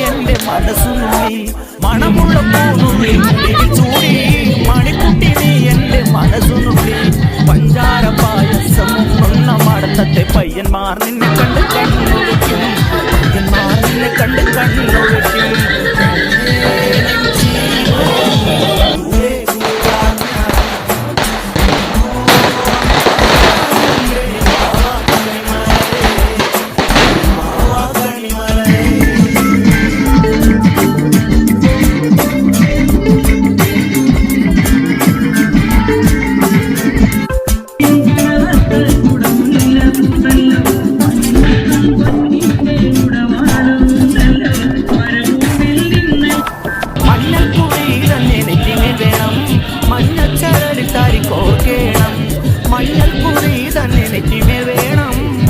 എന്റെ മനസ്സുനുള്ളി മണമുള്ള പൂനുള്ളി ചൂടി മണിക്കുട്ടി നീ എന്റെ മനസ്സുനുള്ളി പഞ്ചാര പായസം ഉണ്ണ മടത്തത്തെ പയ്യന്മാർ നിന്നെ കണ്ട് കണ്ണൊഴിക്കും പയ്യന്മാർ നിന്നെ കണ്ട് കണ്ണൊഴിക്കും Thank you.